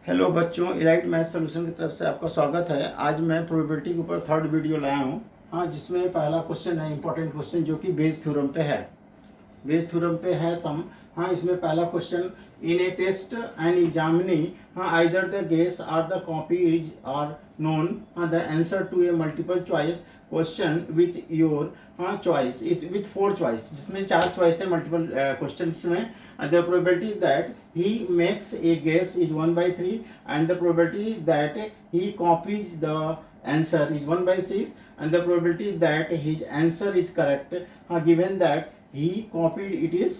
Hello बच्चों, elite math solution की तरफ से आपका स्वागत है। आज मैं प्रोबेबिलिटी के ऊपर थर्ड वीडियो लाया हूँ। हाँ, जिसमें पहला क्वेश्चन है इंपॉर्टेंट क्वेश्चन, जो कि बेस थ्योरम पे है। बेस थ्योरम पे है सम। हाँ, इसमें पहला question, in a test and examinee हाँ either the guess or the copy is or known हाँ the answer to a multiple choice question with your हाँ चॉइस विथ 4 चॉइस, जिसमें 4 चॉइस है मल्टीपल क्वेश्चन में। The probability that he makes a guess is 1/3 and the probability that he copies the answer is 1/6 and the probability that his answer is correct given that he copied it is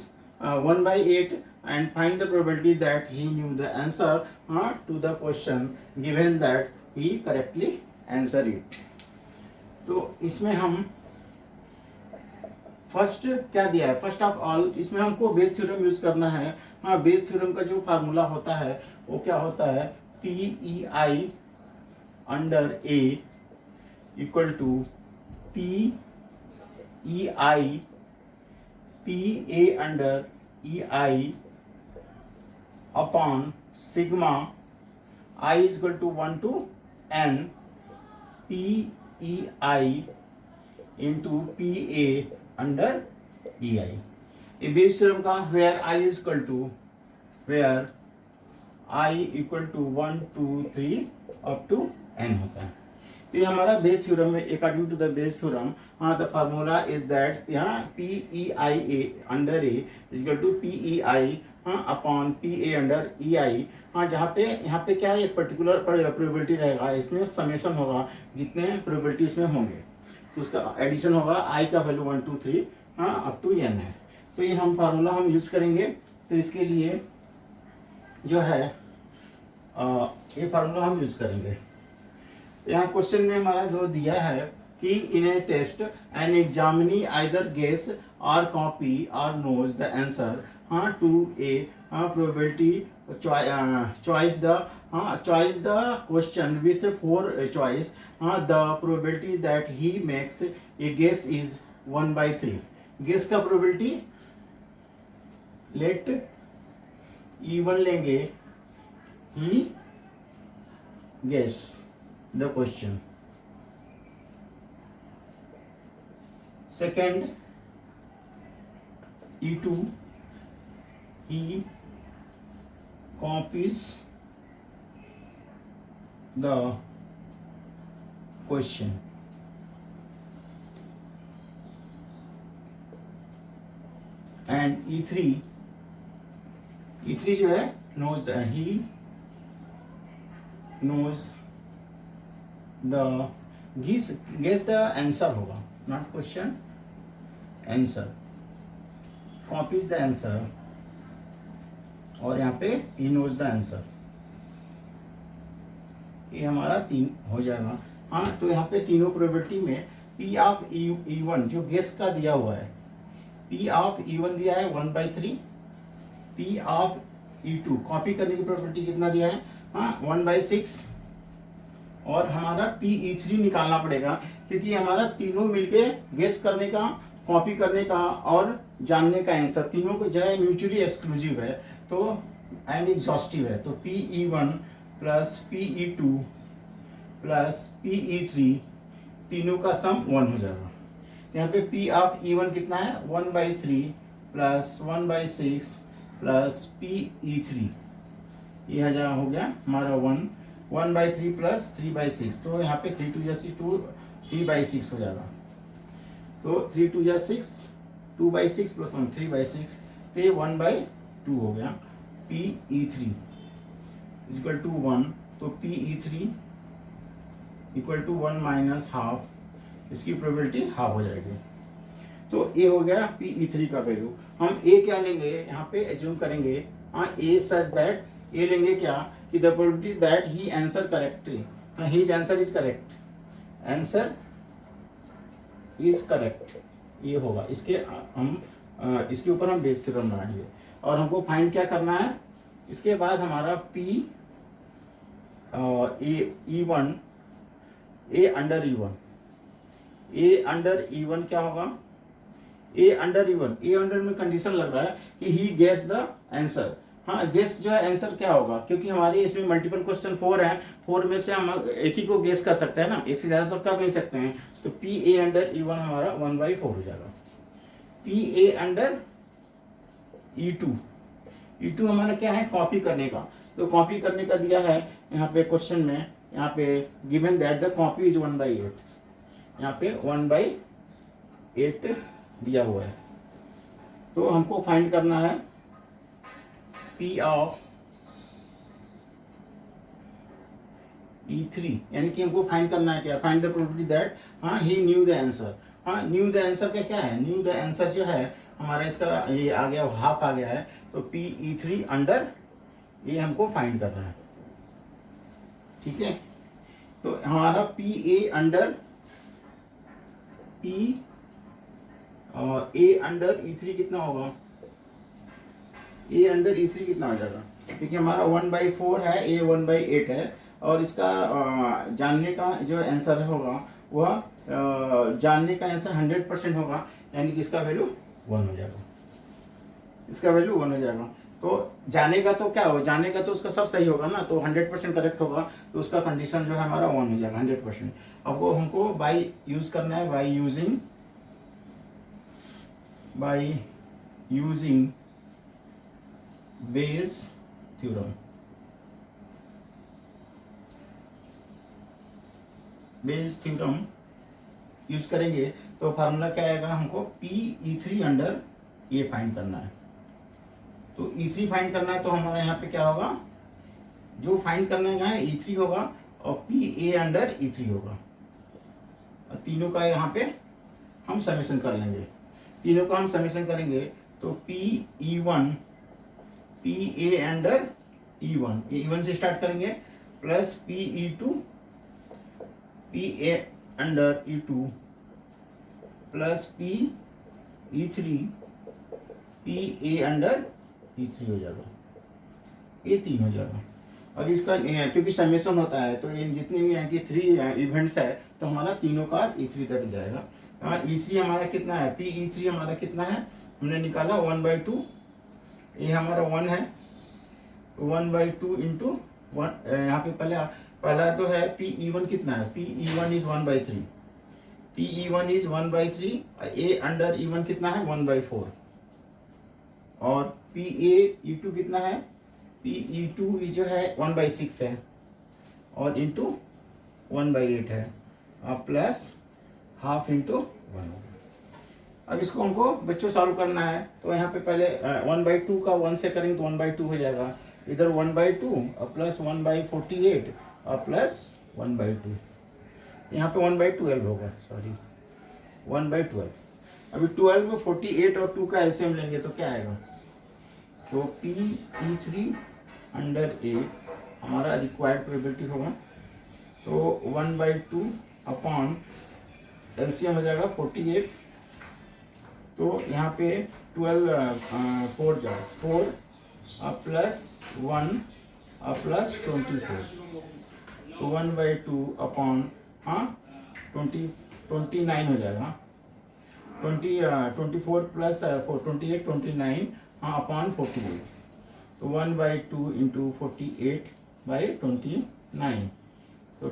1/8 and find the probability that he knew the answer to the question given that he correctly answered it। तो इसमें हम first क्या दिया है, first of all इसमें हमको Bayes theorem use करना है। हाँ, बेस थ्योरम का जो फार्मूला होता है वो क्या होता है, PEI under A equal to PEI PA under EI upon sigma I is equal to 1 to N PEI into PA under EI। ये बेस थ्योरम का where I is equal to I equal to 1 2 3 up to N होता है। तो ये हमारा Bayes theorem है। According to the Bayes theorem हाँ the formula is that यहाँ PEI under A is equal to PEI हाँ अपॉन PA अंडर EI। हाँ, जहाँ पे यहाँ पे क्या है, एक पर्टिकुलर प्रोबेबिलिटी रहेगा, इसमें समेशन होगा जितने प्रोबेबिलिटी इसमें होंगे, तो उसका एडिशन होगा। I का वैल्यू 1 2 3 हाँ अप टू N है। तो ये हम फार्मूला हम यूज करेंगे। तो इसके लिए जो है ये फार्मूला हम यूज करेंगे। यहाँ क्वेश्चन में हमारा जो दिया है कि in a test and examinee either guess or copy or knows the answer हाँ to a probability choice the question with 4 choice the probability that he makes a guess is 1/3। Guess का probability let E1 लेंगे, he guess the question। Second, E2 he copies the question। and E3 जो है knows he knows the guess the answer होगा, not question, answer, copies the answer और यहाँ पे he knows the answer। ये हमारा 3 हो जाएगा। हाँ, तो यहाँ पे तीनों प्रोबेबिलिटी में P ऑफ E1 जो गेस का दिया हुआ है, P ऑफ E1 दिया है 1/3, P ऑफ E2 कॉपी करने की प्रोबेबिलिटी कितना दिया है हाँ 1/6 और हमारा PE3 निकालना पड़ेगा, क्योंकि हमारा तीनों मिलके गेस करने का, कॉपी करने का और जानने का आंसर तीनों को जो है म्यूचुअली एक्सक्लूसिव है तो एंड एग्जॉस्टिव है। तो PE1 plus PE2 plus PE3 तीनों का सम 1 हो जाएगा। यहाँ पे P ऑफ E1 कितना है 1/3 प्लस 1/6 प्लस PE3, ये हो गया हमारा 1/3 प्लस 3/6, तो यहाँ पे 3 2 2 3/6 हो जाएगा। तो 3 2 6 2/6 प्लस 1 3/6, तो ये 1/2 हो गया। PE3 इक्वल टू 1, तो PE3 equal to 1 minus half, इसकी प्रोबेबिलिटी हाफ हो जाएगी। तो ये हो गया PE3 का वैल्यू। हम ए क्या लेंगे, यहाँ पे एज्यूम करेंगे हाँ ए सच दैट, ये लेंगे क्या कि the probability that he answer correctly, his answer is correct, answer is correct, ये होगा। इसके इसके ऊपर हम बेस थ्योरम बनाएंगे और हमको फाइंड क्या करना है। इसके बाद हमारा P E1 A under E1 क्या होगा, ए अंडर में कंडीशन लग रहा है कि ही गेस द आंसर, हाँ गेस जो है आंसर क्या होगा, क्योंकि हमारे इसमें मल्टीपल क्वेश्चन 4 है, 4 में से हम एक ही को गेस कर सकते हैं ना, एक से ज़्यादा तो कर नहीं सकते हैं। तो पी ए अंडर E1 हमारा 1/4 हो जाएगा। P A under E2, E2 हमारा क्या है, कॉपी करने का। तो कॉपी करने का दिया है यहाँ पे क्वेश्चन में, यहाँ पे given that the copy is 1/8, यहाँ पे 1/8 दिया हुआ है। तो हमको फाइंड करना है P ऑफ E3, यानी कि हमको फाइंड करना है क्या, फाइंड द प्रोबेबिलिटी दैट, हाँ ही न्यू द आंसर। हाँ न्यू द आंसर का क्या है, न्यू द आंसर जो है हमारा इसका ये आ गया, हाफ आ गया है। तो PE3 अंडर ये हमको फाइंड करना है, ठीक है। तो हमारा PA under A under E3 कितना होगा, A अंडर E3 कितना हो जाएगा, क्योंकि हमारा 1/4 है, A 1/8 है, और इसका जानने का जो आंसर होगा वह जानने का आंसर 100% होगा, यानी कि इसका वैल्यू 1 हो जाएगा, इसका वैल्यू 1 हो जाएगा। तो जानेगा तो क्या हो, जानेगा तो उसका सब सही होगा ना, तो 100% करेक्ट होगा, तो उसका कंडीशन जो है हमारा 1 हो जाएगा 100%। अब वो हमको बाय यूज करना है, bye using Bayes theorem. Bayes theorem use करेंगे तो फार्मूला क्या आएगा, हमको PE3 अंडर ये फाइंड करना है। तो E3 फाइंड करना है, तो हमारा यहाँ पे क्या होगा, जो फाइंड करना है E3 होगा, और PA अंडर E3 होगा, और तीनों का यहाँ पे हम समेशन कर लेंगे, तीनों का हम समेशन करेंगे। तो PE1 PA अंडर E1 से स्टार्ट करेंगे, plus PE2 PA under E2, plus PE3 PA under E3 हो जाएगा, ये 3 हो जाएगा। अब इसका क्योंकि समेशन होता है, तो इन जितने भी यहाँ की 3 इवेंट्स है, तो हमारा तीनों का E3 तक जाएगा। E3 हमारा कितना है, PE3 हमारा कितना है, हमने निकाला 1/2, ये हमारा 1 है, 1/2 इंटू 1, यहाँ पे पहला तो है PE1 कितना है, PE1 is 1/3, PE1 is 1/3, A under E1 कितना है 1/4, और PA-E2 कितना है, PE2 इज जो है 1/6 है, और इंटू 1/8 है, प्लस हाफ इंटू 1। अब इसको हमको बच्चों सॉल्व करना है, तो यहाँ पे पहले 1/2 का 1 से करेंगे तो 1/2 हो जाएगा, इधर 1/2 और प्लस 1/48 और प्लस 1/2, यहाँ पे 1/12 होगा, सॉरी 1/12। अभी 12 48 और 2 का एलसीएम लेंगे तो क्या आएगा, तो PE3 अंडर A हमारा रिक्वायर्ड प्रोबेबिलिटी होगा, तो 1/2 अपॉन एलसीएम हो जाएगा 48, तो यहाँ पे 12 4 जाओ 4 प्लस 1 प्लस 24, तो 1/2 अपॉन 29 हो जाएगा, 24 प्लस 28 29 अपॉन 48, तो 1/2 इंटू 48/29, तो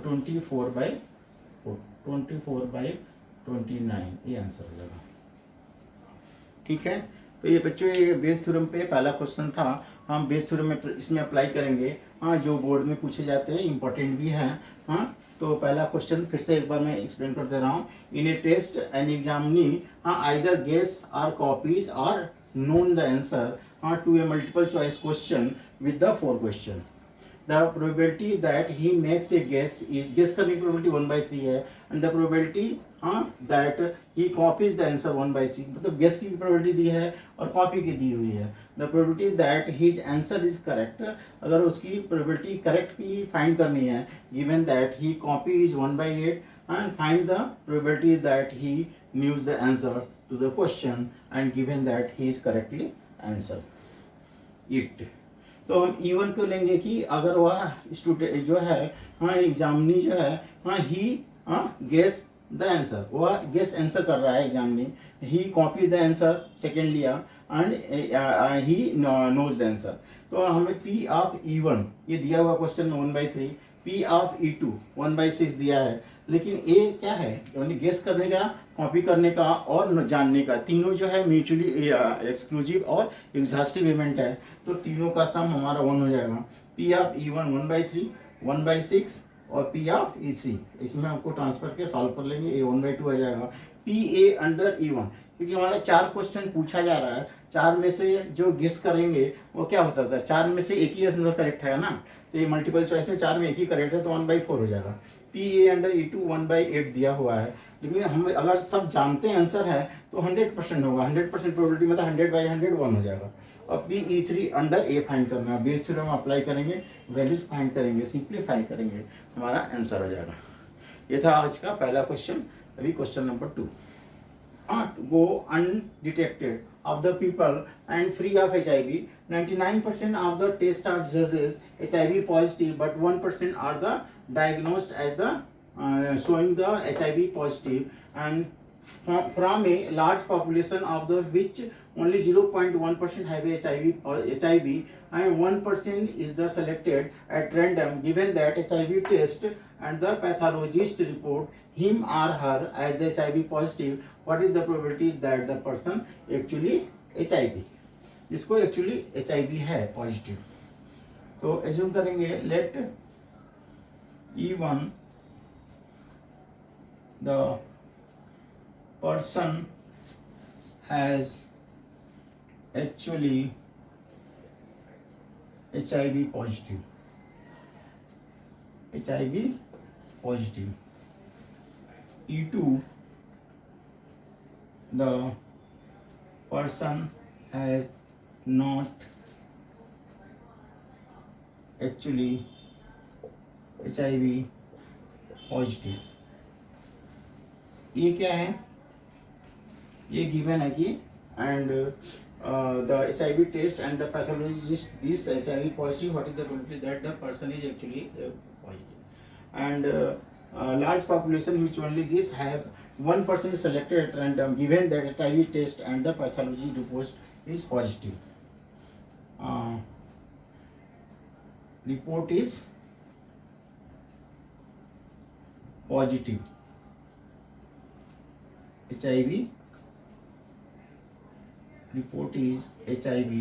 24/29 ये आंसर हो जाएगा, ठीक है। तो ये बच्चों ये बेस थ्योरम पे पहला क्वेश्चन था, हम बेस थ्योरम में इसमें अप्लाई करेंगे, जो बोर्ड में पूछे जाते हैं, इंपॉर्टेंट भी हैं। तो पहला क्वेश्चन फिर से एक बार मैं एक्सप्लेन कर दे रहा हूँ। In a test an examinee either guess or copies or known the answer to a multiple choice question with the 4 question. The probability that he makes a guess is, guess करने की probability 1/3 है, and the probability that he copies the answer 1/3, मतलब guess की probability दी है और copy की दी हुई है। The probability that his answer is correct, अगर उसकी probability correct की find करनी है, given that he copies 1/8 and find the probability that he knows the answer to the question and given that he is correctly answer it। तो हम E1 को लेंगे कि अगर वह स्टूडेंट जो है एग्जामिनी जो है ही गेस द आंसर, वह गेस आंसर कर रहा है एग्जाम में, he copy the answer second लिया and he knows the answer. तो हमें पी ऑफ E1 ये दिया हुआ क्वेश्चन में 1/3, पी ऑफ E2 1/6 दिया है, लेकिन ए क्या है, यानी गेस करने का, कॉपी करने का और जानने का, तीनों जो है म्यूचुअली एक्सक्लूसिव और एग्जॉस्टिव इवेंट है, तो तीनों का सम हमारा 1 हो जाएगा। पी ऑफ E1 1/3, 1/6 और पी ऑफ E3, इसमें हमको ट्रांसफर के सॉल्व कर लेंगे, ए 1/2 आ जाएगा। पी ए अंडर E1, क्योंकि हमारा 4 क्वेश्चन पूछा जा रहा है, 4 में से जो गेस करेंगे वो क्या हो सकता है, 4 में से एक ही आंसर करेक्ट है ना, तो ये मल्टीपल चॉइस में 4 में एक ही करेक्ट है, तो 1/4 हो जाएगा। पी ए अंडर E2 1/8 दिया हुआ है, लेकिन हम अगर सब जानते हैं आंसर है तो 100% होगा, 100% प्रोबेबिलिटी मतलब 100/100 1 हो जाएगा। और पी E3 अंडर ए फाइंड करना है, बेस थ्योरम अप्लाई करेंगे, वैल्यूज फाइंड करेंगे, सिंप्लीफाई करेंगे, हमारा आंसर हो जाएगा। ये था आज का पहला क्वेश्चन। अभी question number 2, go undetected of the people and free of HIV. 99% of the test are judges HIV positive, but 1% are the diagnosed as the showing the HIV positive, and from a large population of the which only 0.1% have HIV and 1% is the selected at random, given that HIV test and the pathologist report him or her as the HIV positive, what is the probability that the person actually HIV, जिसको actually HIV है positive. तो assume करेंगे late E1 the person has actually HIV positive, HIV positive. E2 the person has not actually HIV positive. ये क्या है, ये given है कि and the HIV test and the pathologist this HIV positive, what is the probability that the person is actually positive, and large population which only this have 1% selected at random, given that HIV test and the pathology report is positive. Report is positive, HIV report is HIV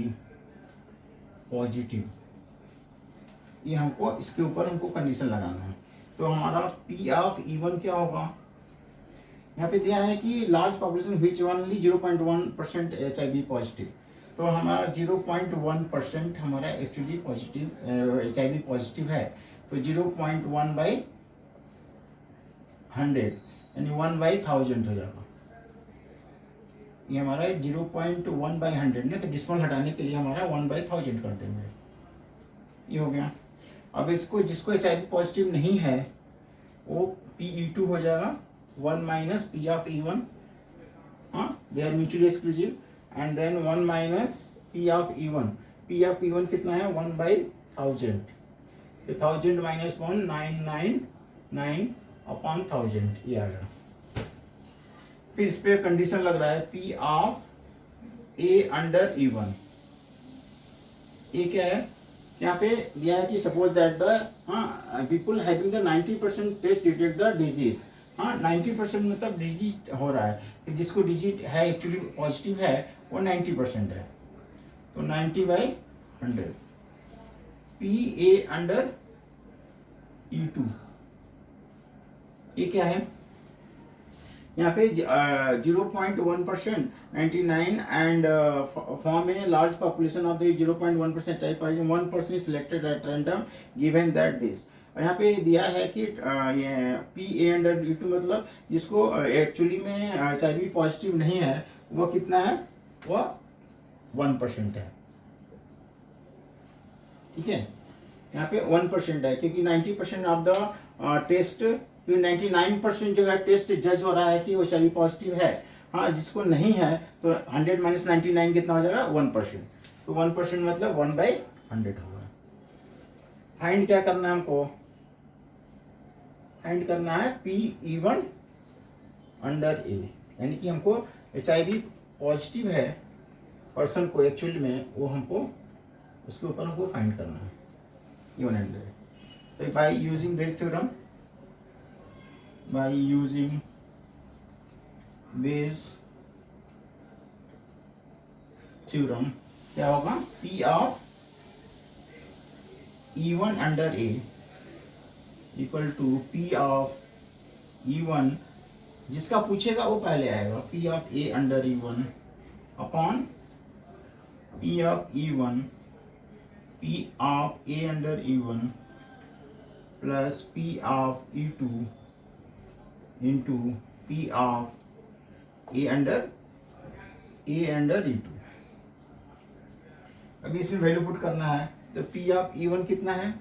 positive. ये हमको इसके ऊपर हमको condition लगाना है। तो हमारा P of E1 क्या होगा, यहाँ पे दिया है कि large population which only 0.1% HIV positive, तो हमारा 0.1% हमारा एक्चुअली पॉजिटिव HIV पॉजिटिव है, तो 0.1/100 यानी 1/1000 हो जाएगा। ये हमारा 0.1/100 ना, तो डिस्काउंट हटाने के लिए हमारा 1/1000 कर देंगे, ये हो गया। अब इसको जिसको HIV पॉजिटिव नहीं है वो PE2 हो जाएगा 1 माइनस P ऑफ E1, हाँ they are mutually exclusive, and then 1 minus P of E1, P of E1 कितना है 1/1000, तो 1000 माइनस 1 999/1000 ये आ गया। फिर इस पे कंडीशन लग रहा है P of A under E1, ये क्या है, यहाँ पे दिया है कि suppose that the people having the 90% test detect the disease, 90% मतलब डिजीज हो रहा है, जिसको डिजीज है एक्चुअली पॉजिटिव है वो 90% है, तो 90/100 PA अंडर E2, ये क्या है, यहाँ पे 0.1% 99 and form a large population of the 0.1% HIV positive, 1% is selected at random, given that this, यहाँ पे दिया है कि ये PA अंडर E2 मतलब जिसको एक्चुअली में HIV पॉजिटिव नहीं है वो कितना है, वो 1% है, ठीक है, यहाँ पे 1% है, क्योंकि 90% ऑफ द टेस्ट, 99% जो है टेस्ट जज हो रहा है कि वो HIV पॉजिटिव है, हाँ जिसको नहीं है तो 100 माइनस 99 कितना हो जाएगा 1%, तो 1% मतलब 1/100 होगा। फाइंड क्या करना है हमको, फाइंड करना है PE1 अंडर ए, यानी कि हमको HIV पॉजिटिव है पर्सन को एक्चुअली में, वो हमको उसके ऊपर हमको फाइंड करना है E1 अंडर ए। तो by using Bayes theorem, by using Bayes theorem क्या होगा, P of E1 under A equal to P of E1, जिसका पूछेगा वो पहले आएगा, P of A under E1 upon P of E1, P of A under E1 plus P of E2 into P of A under E2। अभी इसमें value put करना है, तो P ऑफ E1 कितना है,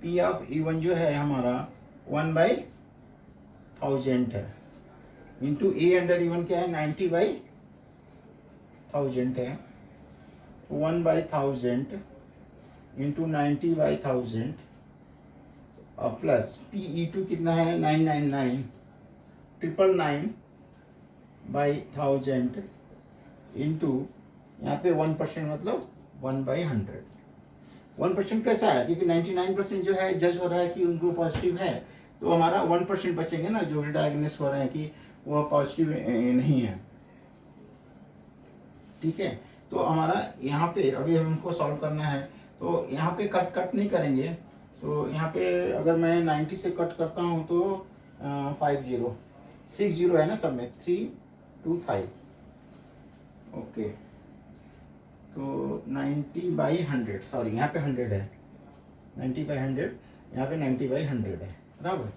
P ऑफ E1 जो है हमारा 1/1000 है, इंटू A अंडर E1 क्या है 90/1000 है, 1/1000 इंटू 90/1000 और प्लस PE2 कितना है 999,999/1000 इंटू यहाँ पे 1% मतलब 1/100। 1% कैसा है, क्योंकि 99% जो है जज हो रहा है कि उनको पॉजिटिव है, तो हमारा 1% बचेंगे ना, जो डायग्नोस हो रहे हैं कि वह पॉजिटिव नहीं है। ठीक है, तो हमारा यहाँ पे अभी हमको सॉल्व करना है, तो यहाँ पे कट नहीं करेंगे, तो यहाँ पे अगर मैं 90 से कट करता हूँ तो 60 है ना सब में, 3 2 5, ओके, तो 90/100, सॉरी यहाँ पे 100 है, 90/100, यहाँ पे 90/100 है बराबर।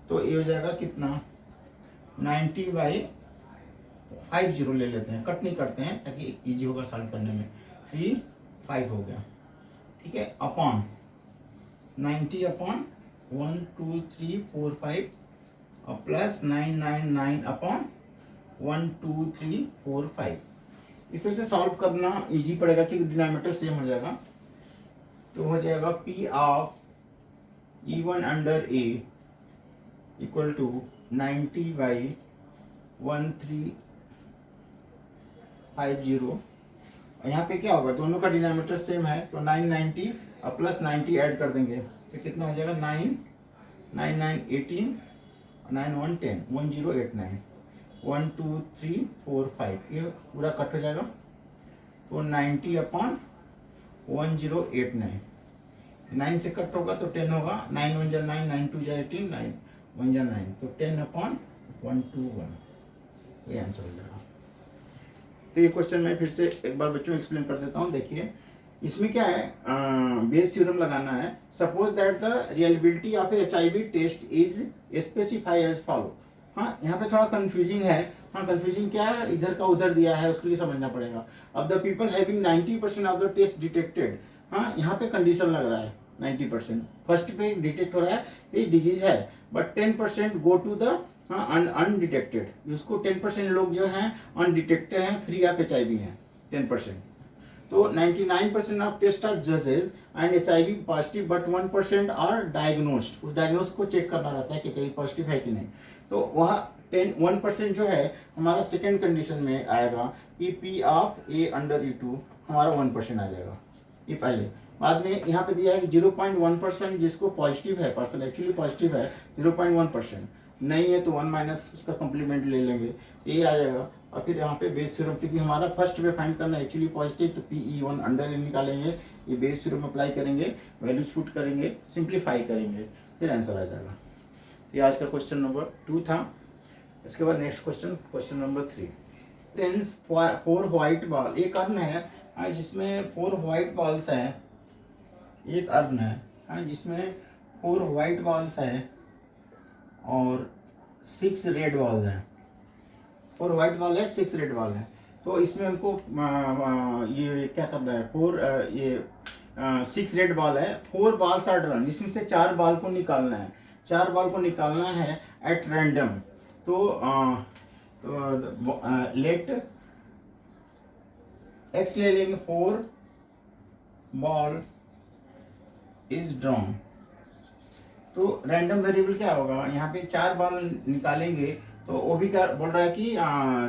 तो ये हो जाएगा कितना 90/50 ले लेते हैं, कट नहीं करते हैं ताकि इजी होगा सॉल्व करने में, 3 5 हो गया, ठीक है, अपॉन 90 अपॉन 1 2 3 4 5 और प्लस 999 अपॉन 1 2 3 4 5। इस तरह से सॉल्व करना इजी पड़ेगा क्योंकि डिनोमिनेटर सेम हो जाएगा, तो हो जाएगा P of E1 under A equal to 90/1350। और यहाँ पे क्या होगा, दोनों का डिनोमिनेटर सेम है, तो 990 और प्लस 90 ऐड कर देंगे तो कितना हो जाएगा 9 9 9 18 9 1 10 1089 1 2 3 4 5, ये पूरा कट हो जाएगा, तो 90 अपॉन 1089, 9 से कट होगा तो 10 होगा, 9 1 जा 9 9 2 जा 18 9 1 जा 9, तो 10 अपॉन 121, ये आंसर हो जाएगा। तो ये क्वेश्चन मैं फिर से एक बार बच्चों एक्सप्लेन कर देता हूँ। देखिए इसमें क्या है, बेस थ्योरम लगाना है। Suppose that the reliability of HIV test is specify as follow. हाँ, यहाँ पे थोड़ा कंफ्यूजिंग है। हाँ, कंफ्यूजिंग क्या है, इधर का उधर दिया है, उसके लिए समझना पड़ेगा। अब the people having 90% of the test detected, हाँ यहाँ पे कंडीशन लग रहा है 90%, फर्स्ट पे डिटेक्ट हो रहा है ये डिजीज है, but 10% go to the undetected, उसको 10% लोग जो हैं अनडिटेक्टेड हैं, फ्री ऑफ HIV हैं 10%। तो 99% ऑफ टेस्ट आर जजेज and HIV positive, but 1% are diagnosed. उस डायग्नोस को चेक करना रहता है कि HIV पॉजिटिव है कि नहीं। तो वह 1% जो है हमारा सेकेंड कंडीशन में आएगा कि P of A under E2 हमारा 1% आ जाएगा, ये पहले। बाद में यहाँ पे दिया है कि 0.1% जिसको पॉजिटिव है, पर्सन एक्चुअली पॉजिटिव है 0.1%, नहीं है तो 1 माइनस उसका कम्प्लीमेंट ले लेंगे, ये आ जाएगा। और फिर यहाँ पे बेस थ्योरम, क्योंकि हमारा फर्स्ट पे फाइंड करना है एक्चुअली पॉजिटिव, तो PE1 अंडर निकालेंगे, ये बेस थ्योरम अप्लाई करेंगे, वैल्यूज पुट करेंगे, सिंप्लीफाई करेंगे, फिर आंसर आ जाएगा। ये आज का क्वेश्चन नंबर 2 था। इसके बाद नेक्स्ट क्वेश्चन नंबर 3। टेंस 4 व्हाइट बॉल, एक अर्न है जिसमें 4 व्हाइट बॉल्स हैं, एक अर्न है जिसमें 4 व्हाइट बॉल्स हैं और 6 रेड बॉल हैं। 4 व्हाइट बॉल है, 6 रेड बॉल है। तो इसमें हमको ये क्या करना है, 6 रेड बॉल है, 4 बॉल्स आर ड्रॉन, जिसमें से 4 बॉल को निकालना है, 4 बॉल को निकालना है एट रैंडम। तो लेट एक्स ले लेंगे, 4 बॉल इज ड्रॉन। तो रैंडम वेरिएबल क्या होगा, यहाँ पे 4 बॉल निकालेंगे तो वो भी क्या बोल रहा है कि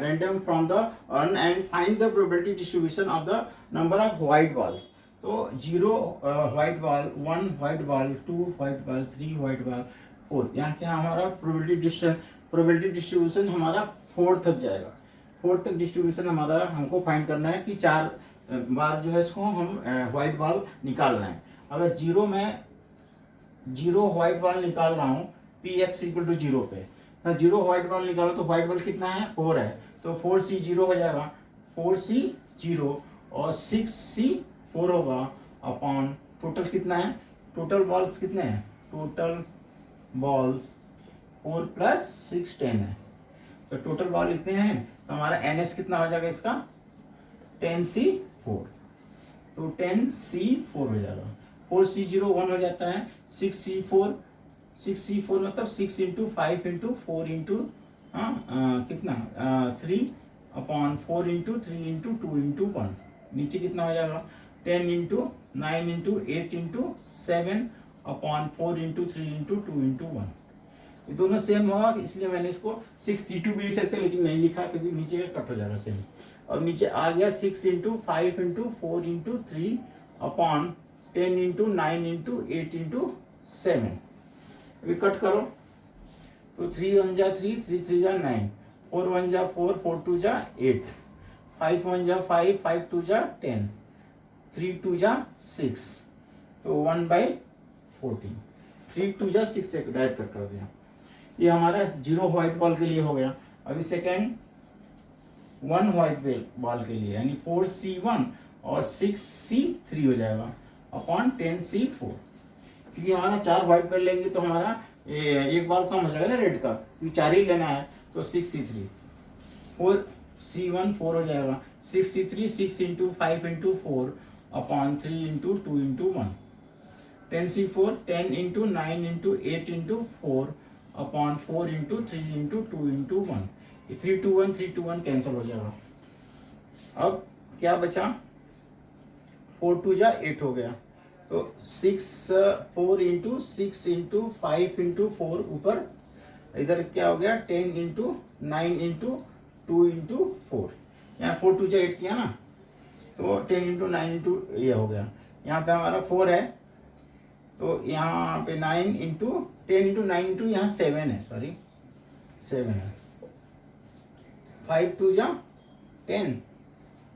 random from the earn and find the probability distribution of the number of white balls. तो 0 white ball, 1 white ball, 2 white ball, 3 white ball, 4। यहाँ क्या हमारा प्रोबेबिलिटी डिस्ट्रीब्यूशन हमारा 4 तक जाएगा। 4 तक डिस्ट्रीब्यूशन हमारा हमको फाइंड करना है कि 4 बार जो है इसको हम व्हाइट बॉल निकालना है। अगर 0 व्हाइट बॉल निकाल रहा हूँ पी एक्स इक्वल टू 0 पे, 0 व्हाइट बॉल निकालो तो व्हाइट बॉल कितना है 4 है, तो 4c 0 हो जाएगा, 4c 0 और 6c 4 होगा अपॉन टोटल कितना है, टोटल बॉल्स कितने हैं, टोटल बॉल्स 4 प्लस 6 10 है, तो टोटल बॉल इतने हैं, तो हमारा NS कितना हो जाएगा इसका 10c4, तो 10c4 हो जाएगा, 4c0 1 हो जाता है, 6c4 मतलब 6 इंटू 5 इंटू 4 इंटू कितना 3 अपॉन 4 इंटू 3 इंटू 2 इंटू 1, नीचे कितना हो जाएगा 10 into 9 into 8 into 7 upon 4 into 3 into 2 into 1। ये दोनों सेम होगा, इसलिए मैंने इसको 6c2 भी लिख सकते हैं, लेकिन नहीं लिखा क्योंकि नीचे का कट हो जाएगा सेम। और नीचे आ गया 6 into 5 into 4 into 3 upon 10 into 9 into 8 into 7। अभी कट करो तो 3 1 जा 3, 3 3 जा 9, 4 1 जा 4, 4 2 जा 8, 5 1 जा 5, 5 2 जा 10, 3 2 जा 6, तो 1/14, 3 2 जा 6 से डायरेक्ट कट कर दिया। ये हमारा 0 व्हाइट बॉल के लिए हो गया। अभी सेकेंड 1 व्हाइट बॉल के लिए, यानी 4c1 और 6c3 हो जाएगा अपॉन 10c4, क्योंकि हमारा 4 व्हाइट बॉल लेंगे तो हमारा एक बॉल कम हो जाएगा ना रेड का, क्योंकि 4 ही लेना है, तो 6c3, 4c1 4 हो जाएगा, 6c3 6 into 5 into 4 upon 3 into 2 into 1, 10c4 10 into 9 into 8 into 4 upon 4 into 3 into 2 into 1, 3 2 1 3 2 1 cancel हो जाएगा। अब क्या बचा, 4 2 जा 8 हो गया, तो 4 इंटू 6 इंटू 5 इंटू 4 ऊपर, इधर क्या हो गया 10 इंटू 9 इंटू 2 इंटू 4, यहाँ 4 2 जा 8 किया ना, तो 10 इंटू 9 इंटू ये हो गया, यहाँ पे हमारा 4 है, तो यहाँ पे 9 इंटू 10 इंटू 9 इंटू यहाँ 7 है, सॉरी 7 है, 5 2 जा 10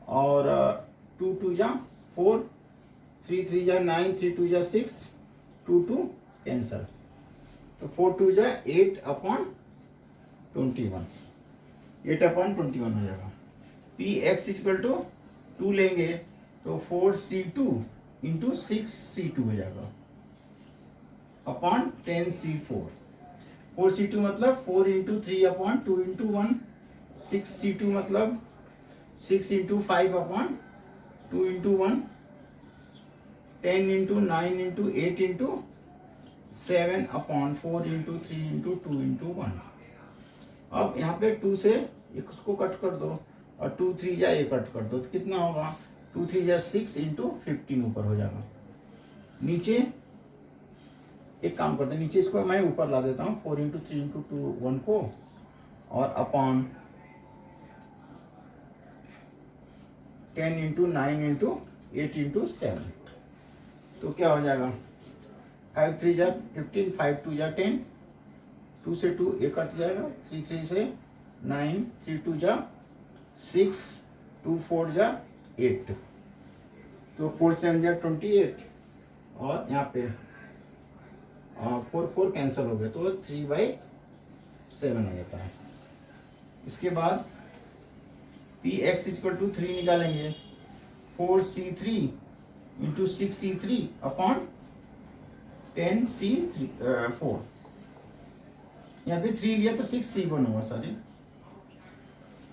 और 2 2 जा 4, 3 3 जा 9, 3 2 जा 6, 2 2 कैंसल, तो 4 2 जा 8 अपॉन 21, 8 अपॉन 21 हो जाएगा। पी एक्स इक्वल टू 2 लेंगे तो 4c2 इंटू 6c2 हो जाएगा अपॉन 10c4, 4c2 मतलब 4 इंटू 3 अपॉन 2 इंटू 1, 6c2 मतलब 6 into 5 upon 2 into 1, 10 into 9 into 8 into 7 upon 4 into 3 into 2 into 1। अब यहाँ पे 2 से इसको कट कर दो और 2 3 जा ये कट कर दो, तो कितना होगा 2 3 जा 6 इंटू 15 ऊपर हो जाएगा। नीचे एक काम करते हैं, नीचे इसको मैं ऊपर ला देता हूँ, 4 इंटू 3 इंटू 2 1 को, और अपॉन 10 इंटू 9 इंटू 8 इंटू 7, तो क्या हो जाएगा 5 3 जा 15, 5 2 जा 10, 2 से 2 एक कट जाएगा, 3 3 से 9, 3 2 जा 6, 2 4 जा 8, तो 4 7 जा 28, और यहाँ पे 4 4 कैंसिल हो गया, तो 3/7 हो जाता है। इसके बाद पी एक्स इक्वल टू 3 निकालेंगे, 4c3 into 6c3 upon 10c4, यहाँ पे 3 लिया तो 6c1 हुआ, सॉरी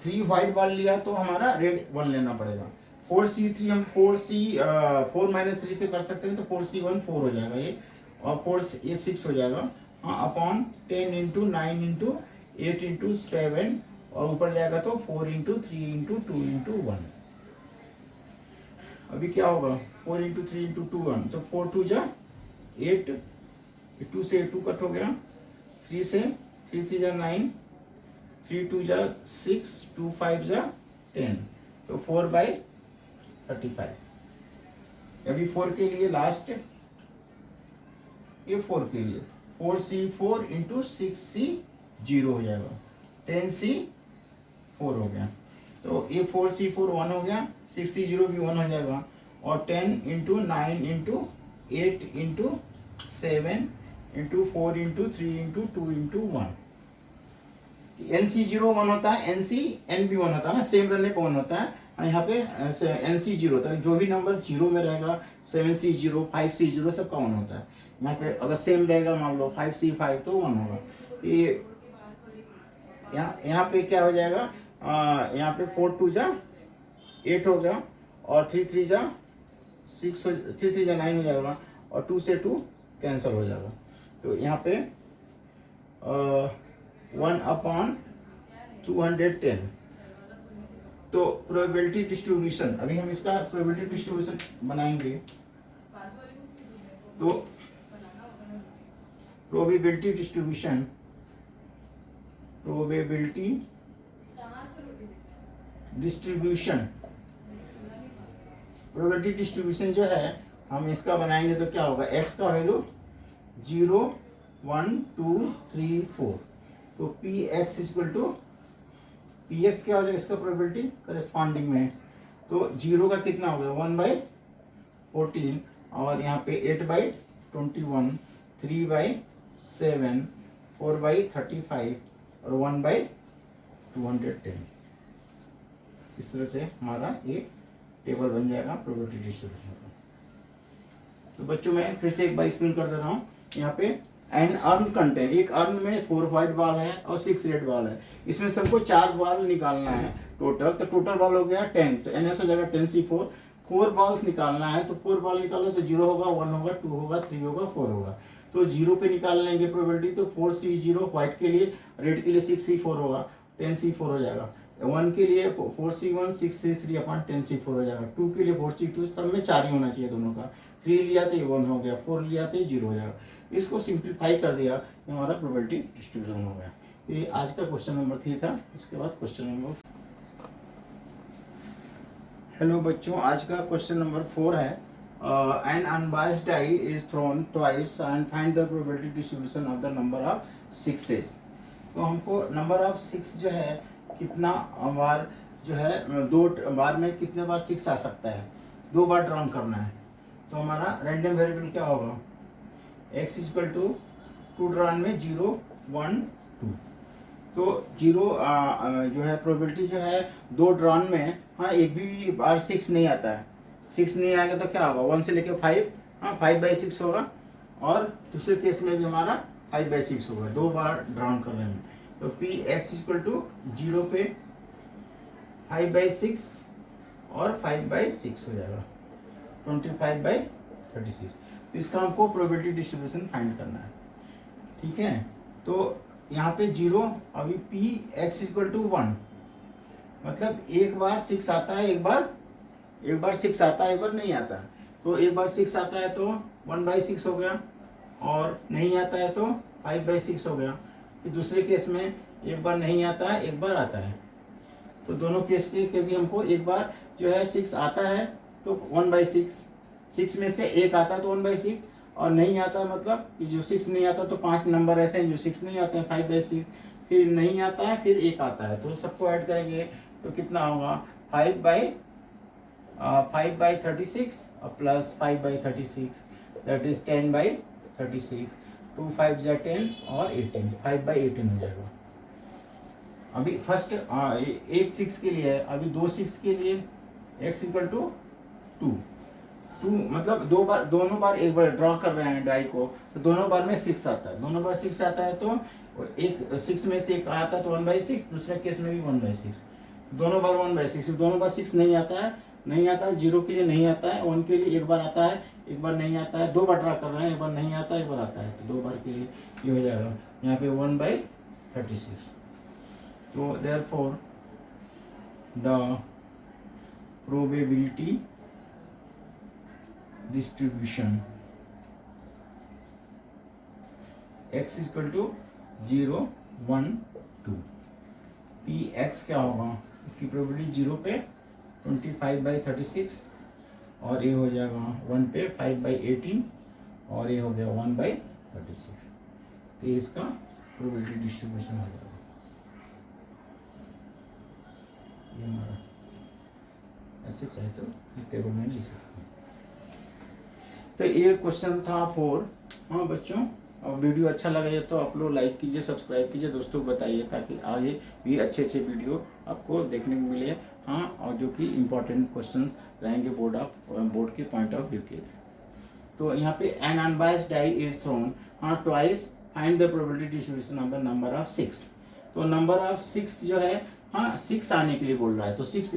3 व्हाइट बॉल लिया तो हमारा रेड 1 लेना पड़ेगा। 4c3 हम 4 माइनस 3 से कर सकते हैं, तो 4c1 4 हो जाएगा ये, और 4 ये 6 हो जाएगा, हाँ अपॉन 10 इंटू 9 इंटू 8 इंटू 7, और ऊपर जाएगा तो 4 इंटू 3 इंटू 2 इंटू 1। अभी क्या होगा 4 इंटू 3 इंटू 2 1, तो 4 2 जा 8, 2 से 2 कट हो गया, 3 से 3 3 जा 9, 3 2 जा 6, 2 5 जा 10, तो 4/35। अभी 4 के लिए लास्ट, ये 4 के लिए 4C4 इंटू 6C 0 हो जाएगा, 10C4 हो गया। तो ये 4C4 1 हो गया, 6C0 भी 1 हो जाएगा, और 10 into 9 into 8 into 7 into 4 into 3 into 2 into 1। NC0 1 होता है, NC भी 1 होता है ना, सेम रहने पर 1 होता है। यहाँ पे NC0 होता है, जो भी नंबर 0 में रहेगा 7C0 5C0 सबका 1 होता है। यहाँ पे अगर सेम रहेगा मान लो 5C5 तो 1 होगा। ये यहाँ पे क्या हो जाएगा, यहाँ पे 4 2 जा 8 होगा, और 3 3 जा 6 3 3 जा 9 हो जाएगा, और 2 से 2 कैंसिल हो जाएगा। तो यहाँ पे 1/210। तो प्रोबेबिलिटी डिस्ट्रीब्यूशन, अभी हम इसका प्रोबेबिलिटी डिस्ट्रीब्यूशन बनाएंगे। तो probability distribution, probability distribution, probability distribution जो है हम इसका बनाएंगे तो क्या होगा, x का वैल्यू 0 1 2 3 4, तो Px इक्वल टू Px क्या हो जाएगा इसका प्रोबेबिलिटी करस्पॉन्डिंग में, तो 0 का कितना हो गया 1/14, और यहाँ पे 8/21, 3/7, 4/35 और 1/210। इस तरह से हमारा ये टेबल बन जाएगा प्रोबेबिलिटी डिस्ट्रीब्यूशन का। तो बच्चों मैं फिर से एक बार एक्सप्लेन कर दे रहा हूँ। यहाँ पे एन अर्न कंटेंट, एक अर्न में 4 व्हाइट बॉल है और 6 रेड बॉल है, इसमें सबको 4 बॉल निकालना है टोटल, तो टोटल बॉल हो गया 10, तो NS हो जाएगा 10C4। 4 बॉल्स निकालना है, तो 4 बॉल निकालो तो 0 होगा, 1 होगा, 2 होगा, 3 होगा, 4 होगा, तो 0 पे निकाल लेंगे प्रोबेबिलिटी, तो 4C0 व्हाइट के लिए, रेड के लिए 6C4 होगा, 10C4 हो जाएगा। 1 के लिए 4C1 6C3 अपन 10C4 हो जाएगा। 2 के लिए 4C2, सब में 4 ही होना चाहिए दोनों का। 3 लिया तो ये 1 हो गया, 4 लिया तो ये 0 हो जाएगा। इसको सिंप्लीफाई कर दिया, ये हमारा प्रोबेबिलिटी डिस्ट्रीब्यूशन हो गया। ये आज का क्वेश्चन नंबर 3 था। इसके बाद क्वेश्चन नंबर, हेलो बच्चों, आज का क्वेश्चन नंबर 4 है। An unbiased die is thrown twice and find the probability distribution of the number of sixes. तो हमको नंबर ऑफ 6 जो है कितना बार जो है, 2 बार में कितने बार 6 आ सकता है, 2 बार ड्रॉन करना है। तो हमारा रैंडम वेरिएबल क्या होगा, x इक्वल टू 2 ड्रॉन में 0 1 2, तो 0 जो है प्रोबेबिलिटी जो है 2 ड्रॉन में, हाँ एक भी बार 6 नहीं आता है, 6 नहीं आएगा तो क्या होगा 1 से लेके 5, हाँ 5/6 होगा, और दूसरे केस में भी हमारा 5/6 होगा 2 बार ड्रॉन करने में। तो Px इक्वल टू 0 पे 5/6 और 5/6 हो जाएगा, 25/36। तो इसका हमको प्रोबेबिलिटी डिस्ट्रीब्यूशन फाइंड करना है, ठीक है। तो यहाँ पे 0, अभी Px इक्वल टू 1, मतलब एक बार 6 आता है, एक बार 6 आता है, एक बार नहीं आता है। तो एक बार 6 आता है तो 1/6 हो गया, और नहीं आता है तो 5/6 हो गया। फिर दूसरे केस में एक बार नहीं आता है, एक बार आता है, तो दोनों केस के, क्योंकि हमको एक बार जो है 6 आता है तो 1/6, 6 में से एक आता है तो 1/6, और नहीं आता मतलब कि जो 6 नहीं आता, तो 5 नंबर ऐसे हैं जो 6 नहीं आते हैं, 5/6, फिर नहीं आता है, फिर एक आता है, तो सबको ऐड करेंगे तो कितना होगा 5/36 और प्लस 5/36, दैट इज 10/36, 2 5 जा 10 और 18, 5/18 हो जाएगा। अभी फर्स्ट एक 6 के लिए है, अभी 2 6 के लिए x इक्वल टू 2, मतलब 2 बार, दोनों बार एक बार ड्रॉ कर रहे हैं डाई को, तो दोनों बार में 6 आता है, दोनों बार 6 आता है, तो एक 6 में से एक आता है तो 1/6, दूसरे केस में भी 1/6, दोनों बार 1/6, दोनों बार 6 नहीं आता है, 0 के लिए नहीं आता है, 1 के लिए एक बार आता है, एक बार नहीं आता है, 2 बार ड्रॉ कर रहे हैं, एक बार नहीं आता है, एक बार आता है, तो 2 बार के लिए ये हो जाएगा यहाँ पे 1/36। तो therefore the probability distribution x equal to 0 1 2 P X क्या होगा, इसकी प्रोबेबिलिटी 0 पे 25/36 और ये हो जाएगा 1 पे 5/18 और ये हो गया 1/36। तो ये इसका प्रोबेबिलिटी डिस्ट्रीब्यूशन हो जाएगा। ये हमारा ऐसे चाहे तो टेबल में लिख सकते हैं। तो ये क्वेश्चन था 4। हाँ बच्चों, और वीडियो अच्छा लगे तो आप लोग लाइक कीजिए, सब्सक्राइब कीजिए, दोस्तों को बताइए ताकि आगे भी अच्छे अच्छे वीडियो आपको देखने को मिले। हाँ, और जो कि इम्पोर्टेंट क्वेश्चंस रहेंगे बोर्ड के पॉइंट ऑफ व्यू के। तो यहाँ पे an unbiased die is thrown, हाँ twice, find the probability distribution of the number of 6। तो नंबर ऑफ 6 जो है, हाँ 6 आने के लिए बोल रहा है, तो 6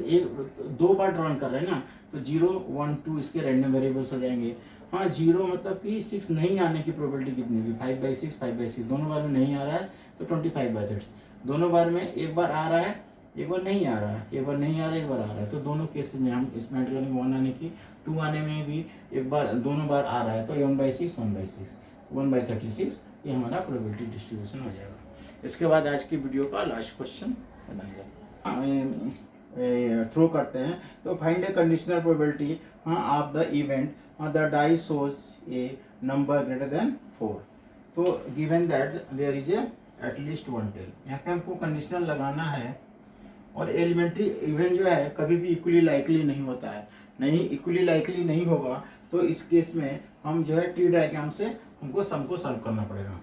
दो बार ड्रॉन कर रहे हैं ना, तो 0 1 2 इसके रैंडम वेरिएबल्स हो जाएंगे। हाँ 0 मतलब कि 6 नहीं आने की प्रोबेबिलिटी कितनी होगी, 5/6 5/6, दोनों बार में नहीं आ रहा है तो 25/30, दोनों बार में एक बार आ रहा है एक बार नहीं आ रहा है, एक बार नहीं आ रहा है एक बार आ रहा है, तो दोनों केसेस में हम इसमें ऐड करेंगे 1 आने की, 2 आने में भी एक बार दोनों बार आ रहा है, तो 1/6 1/6 1/36, ये हमारा प्रोबेबिलिटी डिस्ट्रीब्यूशन हो जाएगा। इसके बाद आज की वीडियो का लास्ट क्वेश्चन बनाएंगे, थ्रो करते हैं। तो फाइंड ए कंडीशनल प्रोबेबिलिटी, हाँ of the event the die shows a number greater than 4। तो given that there is a at least 1 tail, यहाँ पे हमको कंडीशनल लगाना है। और एलिमेंट्री इवेंट जो है कभी भी इक्वली लाइकली नहीं होता है, नहीं इक्वली लाइकली नहीं होगा, तो इस केस में हम जो है टी डायग्राम से हमको सबको सॉल्व करना पड़ेगा।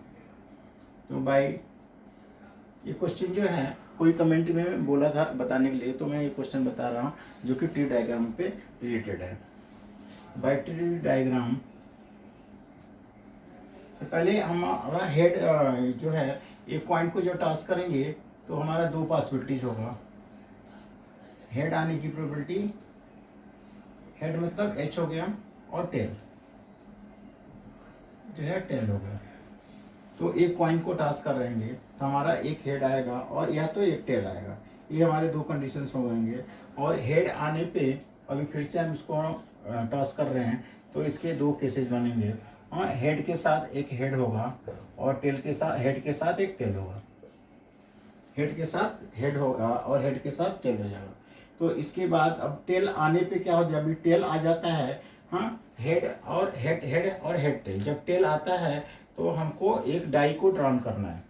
तो बाय ये क्वेश्चन जो है कोई कमेंट में बोला था बताने के लिए, तो मैं ये क्वेश्चन बता रहा हूँ जो कि ट्री डायग्राम पे रिलेटेड है। बाय ट्री डायग्राम तो पहले हमारा हेड जो है एक पॉइंट को जो टॉस करेंगे तो हमारा 2 पॉसिबिलिटीज होगा। हेड आने की प्रोबेबिलिटी, हेड मतलब एच हो गया, और टेल जो है टेल हो गया। तो एक कॉइन को टॉस कर रहेंगे तो हमारा एक हेड आएगा और या तो एक टेल आएगा, ये हमारे 2 कंडीशंस हो जाएंगे। और हेड आने पे अभी फिर से हम इसको टॉस कर रहे हैं तो इसके 2 केसेस बनेंगे, और हेड के साथ एक हेड होगा और टेल के साथ हेड के साथ एक टेल होगा, हेड के साथ हेड होगा और हेड के साथ टेल हो जाएगा। तो इसके बाद अब टेल आने पे क्या हो, जब भी टेल आ जाता है, हाँ हेड और हेड टेल, जब टेल आता है तो हमको एक डाई को ड्रॉन करना है।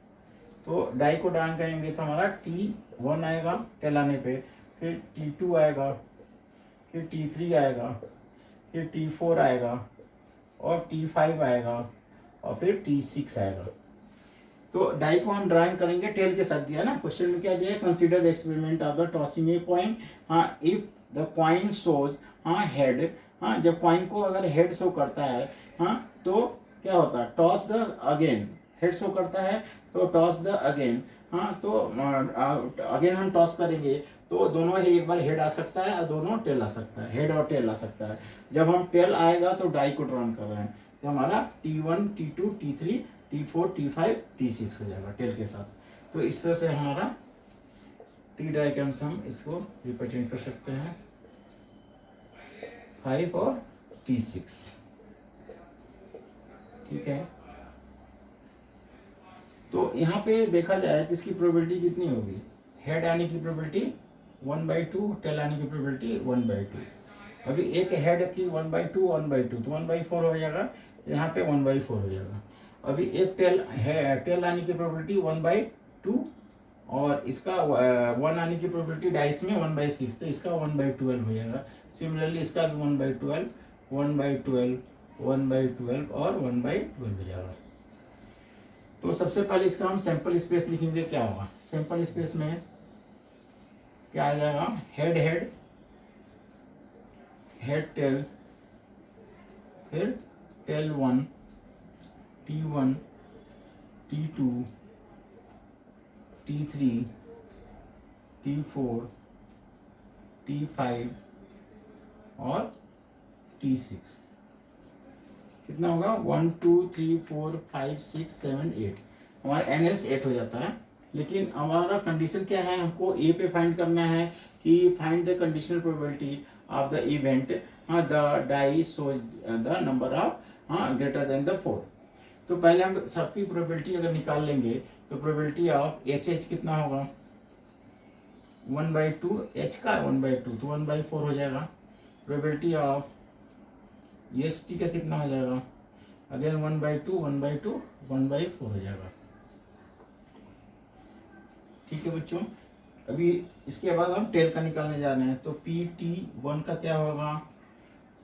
तो डाई को ड्रॉन करेंगे तो हमारा T1 आएगा टेल आने पे, फिर T2 आएगा, फिर T3 आएगा, फिर T4 आएगा और T5 आएगा और फिर T6 आएगा। तो डाई को हम ड्राइंग करेंगे टेल के साथ, दिया ना क्वेश्चन में क्या दिया है, consider the experiment of the tossing a coin, हाँ इफ द कॉइन शोज, हाँ हेड, हाँ जब कॉइन को अगर हेड शो करता है, हाँ तो क्या होता है, toss the again, head show करता है तो टॉस द अगेन, हाँ तो अगेन हम टॉस करेंगे तो दोनों ही, एक बार हेड आ सकता है और दोनों टेल आ सकता है, हेड और टेल आ सकता है। जब हम टेल आएगा तो डाई को ड्रॉन कर रहे हैं तो हमारा T1 T2 T3 T4 T5 T6 हो जाएगा टेल के साथ। तो इस तरह से हमारा टी डायग्राम से हम इसको रिप्रेजेंट कर सकते हैं, 5 और T6, ठीक है। तो यहाँ पे देखा जाए तो इसकी प्रोबेबिलिटी कितनी होगी, हेड आने की प्रोबेबिलिटी 1/2, टेल आने की प्रोबेबिलिटी 1/2। अभी एक हेड की 1/2 1/2 तो 1/4 हो जाएगा, यहाँ पे 1/4 हो जाएगा। अभी एक टेल आने की प्रोबेबिलिटी 1/2 और इसका 1 आने की प्रोबेबिलिटी डाइस में 1/6, तो इसका 1/12 हो जाएगा। सिमिलरली इसका भी 1/12 1/12 1/12 और 1/12 हो जाएगा। तो सबसे पहले इसका हम सैंपल स्पेस लिखेंगे, क्या होगा सैंपल स्पेस में क्या आ जाएगा, हेड हेड हेड टेल, फिर tell 1 T1 T2 T3 T4 T5 और T6। कितना होगा 1 2 3 4 5 6 7 8, हमारा NS 8 हो जाता है। लेकिन हमारा कंडीशन क्या है, हमको ए पे फाइंड करना है कि find the conditional probability of the event, the die shows the number of greater than the 4। तो पहले हम सबकी प्रोबेबिलिटी अगर निकाल लेंगे तो प्रोबेबिलिटी ऑफ एच कितना होगा, 1/2, एच का 1/2 तो 1/4 हो जाएगा। प्रोबेबिलिटी ऑफ एस टी का कितना हो जाएगा, अगेन 1/2 1/2 1/4 हो जाएगा। ठीक है बच्चों, अभी इसके बाद हम टेल का निकालने जा रहे हैं। तो पी टी वन का क्या होगा,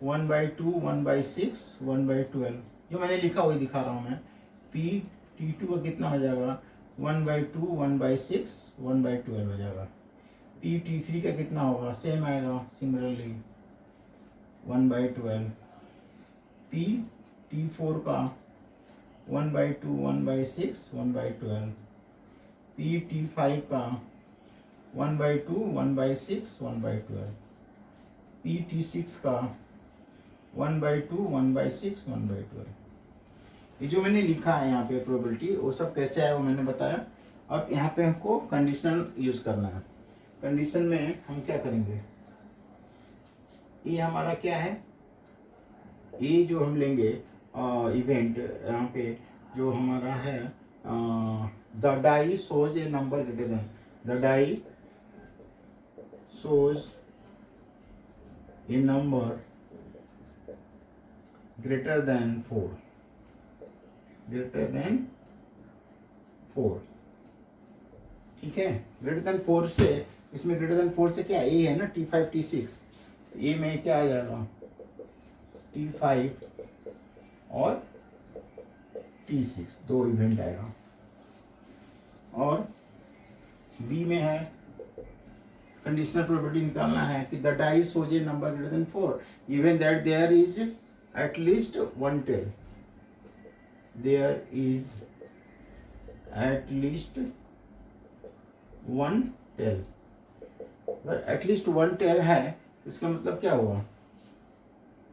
1/2 1/6 1/12, जो मैंने लिखा वही दिखा रहा हूँ मैं। पी टी टू का कितना हो जाएगा, 1/2 1/6 1/12 हो जाएगा। पी टी थ्री का कितना होगा, सेम आएगा सिमिलरली 1/12। पी टी फोर का 1/2 1/6 1/12। पी टी फाइव का 1/2 1/6 1/12। पी टी सिक्स का 1/2 1/6 1/12। ये जो मैंने लिखा है यहाँ पे प्रोबेबिलिटी, वो सब कैसे है वो मैंने बताया। अब यहाँ पे हमको कंडीशनल यूज करना है। कंडीशन में हम क्या करेंगे, ये हमारा क्या है, ये जो हम लेंगे इवेंट यहाँ पे जो हमारा है, the die shows a number greater than, the die shows a number greater than 4, greater than 4। ठीक है, ग्रेटर देन 4 से, इसमें ग्रेटर देन 4 से क्या ए है ना, T5 T6, ए में क्या आ जाएगा T5 और T6 दो इवेंट आएगा। और बी में है कंडीशनल प्रोबेबिलिटी निकालना है कि the die shows a number greater than 4 even that there is at least one tail, there is at least one tail. अगर एटलीस्ट वन टेल है इसका मतलब क्या हुआ,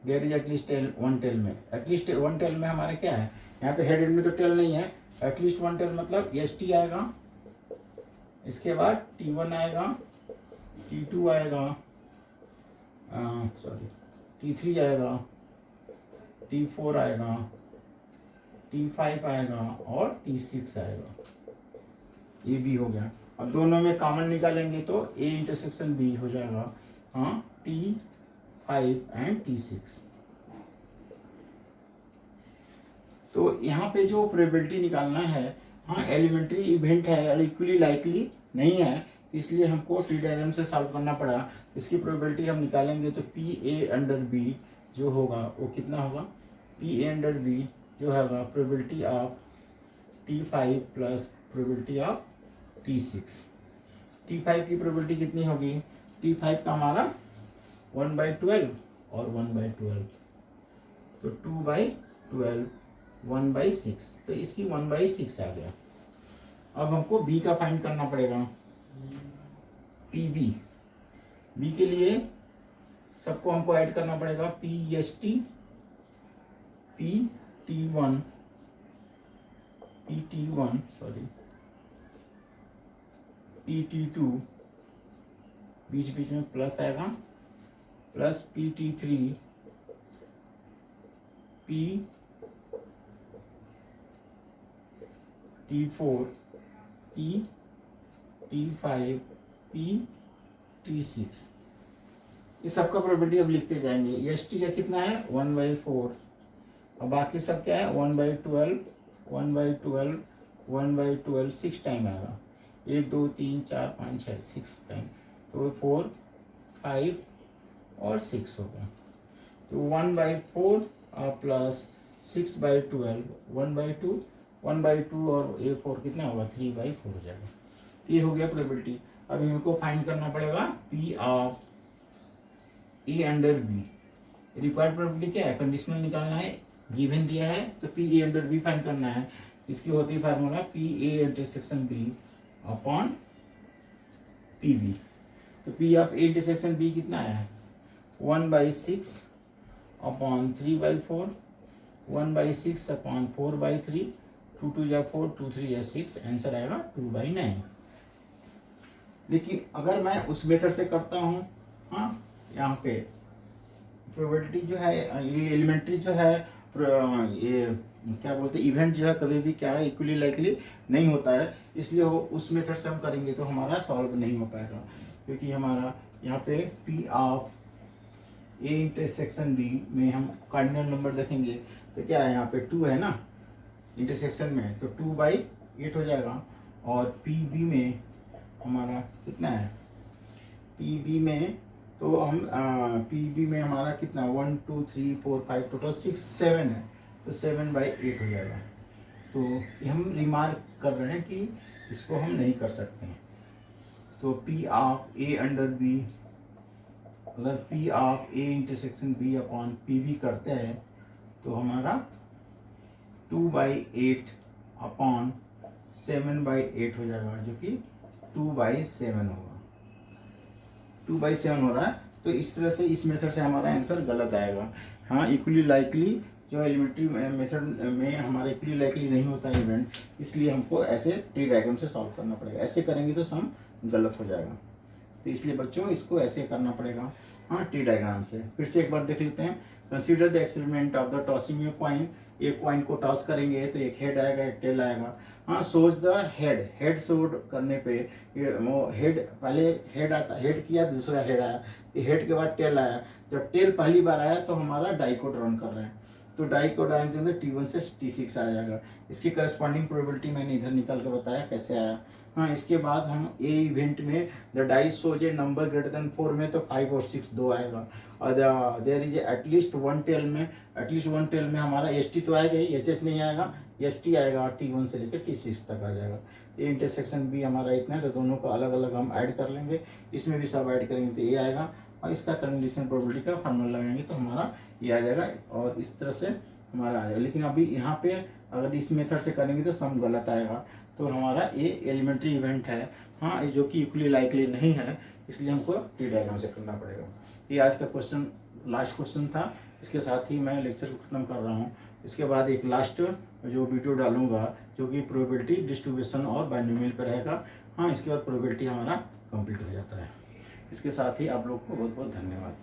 there is at least one tail में, एटलीस्ट वन टेल में हमारे क्या है, यहाँ पे हेड में तो टेल नहीं है, एटलीस्ट वन टेल मतलब एस टी आएगा, इसके बाद T1 आएगा, T2 आएगा, सॉरी T3 आएगा, T4 आएगा, T5 आएगा और T6 आएगा। ये भी हो गया। अब दोनों में कॉमन निकालेंगे तो A इंटरसेक्शन B हो जाएगा, हाँ T5 एंड T6। तो यहाँ पे जो प्रोबेबिलिटी निकालना है, हाँ एलिमेंट्री इवेंट है और इक्वली लाइकली नहीं है, इसलिए हमको टी डायग्राम से सॉल्व करना पड़ा। इसकी प्रोबेबिलिटी हम निकालेंगे तो पी ए अंडर बी जो होगा वो कितना होगा, पी ए अंडर बी जो होगा probability of T5 plus probability of T6। T5 की प्रोबेबिलिटी कितनी होगी, T5 का हमारा 1/12 और 1/12, तो 2/12 1/6, तो इसकी 1/6 आ गया। अब हमको बी का फाइंड करना पड़ेगा, पी बी। बी के लिए सबको हमको ऐड करना पड़ेगा, P S T, P T1, P T1 sorry, P T2, बीच बीच में प्लस आएगा, plus P T3, P T4, P T5, P T6। ये सबका प्रोबेबिलिटी अब लिखते जाएंगे। एस टी का कितना है 1/4 और बाकी सब क्या है 1/12 1/12 1/12 6 टाइम आएगा, 1 2 3 4 5 6 6 टाइम, तो 4 5 और 6 हो गया। तो 1/4 और प्लस 6/12 1/2 1/2 और A4 कितना होगा 3/4 हो जाएगा। ये हो गया प्रोबेबिलिटी। अब इनको फाइंड करना पड़ेगा P of A under B। Required probability क्या है, कंडीशनल निकालना है, गिवन दिया है तो P A under B find करना है। इसकी होती है formula P A intersection B upon P B। तो P of A intersection B कितना है 1/6 अपॉन 3/4, 1/6 अपॉन 4/3, 2 2 जा 4 2 3 जा 6, आंसर आएगा 2/9। लेकिन अगर मैं उस मेथड से करता हूँ, हाँ यहाँ पे प्रोबेबिलिटी जो है, ये एलिमेंट्री जो है, ये क्या बोलते हैं इवेंट जो है कभी भी क्या है इक्वली लाइकली नहीं होता है, इसलिए वो उस मेथड से हम करेंगे तो हमारा सॉल्व नहीं हो पाएगा। क्योंकि हमारा यहाँ पे P of A intersection B में हम कार्डिनल नंबर देखेंगे तो क्या है, यहाँ पे 2 है ना इंटरसेक्शन में, तो 2/8 हो जाएगा। और पी बी में हमारा कितना है, पी बी में तो हम पी बी में हमारा कितना 1 2 3 4 5 टोटल 6 7 है, तो 7/8 हो जाएगा। तो ये हम रिमार्क कर रहे हैं कि इसको हम नहीं कर सकते हैं। तो P of A under B, अगर P of A intersection B upon P B करते हैं तो हमारा 2/8 अपॉन 7/8 हो जाएगा, जो कि 2/7 होगा। 2/7 हो रहा है, तो इस तरह से इस मेथड से हमारा आंसर गलत आएगा। हाँ, इक्वली लाइकली जो एलिमेंट्री मेथड में हमारा इक्वली लाइकली नहीं होता है इवेंट, इसलिए हमको ऐसे ट्री डायग्राम से सॉल्व करना पड़ेगा। ऐसे करेंगे तो सम गलत हो जाएगा, तो इसलिए बच्चों इसको ऐसे करना पड़ेगा। हाँ, ट्री डायग्राम से फिर से एक बार देख लेते हैं। Consider the experiment of the tossing a coin. एक कॉइन को टॉस करेंगे तो एक हेड आएगा, एक टेल आएगा। हाँ, सोच द हेड शोड करने पे वो हेड, पहले हेड आता, हेड किया, दूसरा हेड आया, हेड के बाद टेल आया। जब टेल पहली बार आया तो हमारा डाई को रन कर रहे हैं, तो डाई को डायन के अंदर T1 से T6 आ जाएगा। इसकी करस्पॉन्डिंग प्रोबेबिलिटी मैंने इधर निकाल के बताया कैसे आया। हाँ, इसके बाद हम ए इवेंट में the dice shows a number greater than 4 में तो 5 और 6 दो आएगा। और there is at least one tail में हमारा ST तो आएगा ही, HS नहीं आएगा, ST आएगा, T1 से लेकर T6 तक आ जाएगा। ये इंटरसेक्शन भी हमारा इतना है, तो दोनों को अलग अलग हम ऐड कर लेंगे। इसमें भी सब ऐड करेंगे तो ये आएगा, और इसका कंडीशन प्रोबेबिलिटी का फार्मूला लगाएंगे तो हमारा ये आ जाएगा, और इस तरह से हमारा आ जाएगा। लेकिन अभी यहाँ पे अगर इस मेथड से करेंगे तो सम गलत आएगा, तो हमारा ये एलिमेंट्री इवेंट है। हाँ, जो कि इक्वली लाइकली नहीं है, इसलिए हमको ट्री डायग्राम से करना पड़ेगा। ये आज का क्वेश्चन, लास्ट क्वेश्चन था। इसके साथ ही मैं लेक्चर को ख़त्म कर रहा हूँ। इसके बाद एक लास्ट जो वीडियो डालूंगा जो कि प्रोबेबिलिटी डिस्ट्रीब्यूशन और बाइनोमियल पर रहेगा। हाँ, इसके बाद प्रोबेबिलिटी हमारा कंप्लीट हो जाता है। इसके साथ ही आप लोग को बहुत बहुत धन्यवाद।